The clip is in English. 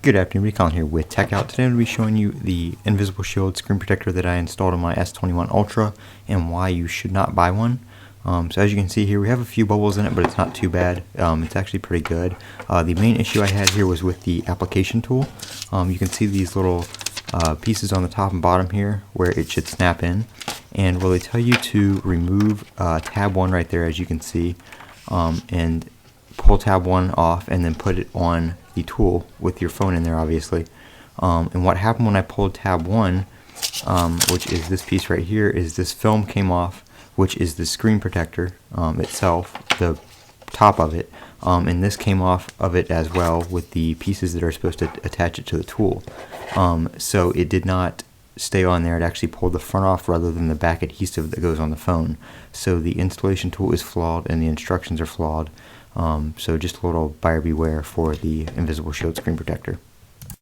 Good afternoon, Colin here with Techout. Today I'm going to be showing you the invisible shield screen protector that I installed on my S21 Ultra and why you should not buy one. So as you can see here, we have a few bubbles in it, but it's not too bad. It's actually pretty good. The main issue I had here was with the application tool. You can see these little pieces on the top and bottom here where it should snap in. And well, they tell you to remove tab 1 right there, as you can see, and pull tab 1 off and then put it on the tool with your phone in there, obviously. And what happened when I pulled tab 1, which is this piece right here, is this film came off, which is the screen protector itself, the top of it, and this came off of it as well with the pieces that are supposed to attach it to the tool. So it did not stay on there. It actually pulled the front off rather than the back adhesive that goes on the phone. So the installation tool is flawed and the instructions are flawed. So just a little buyer beware for the invisible shield screen protector.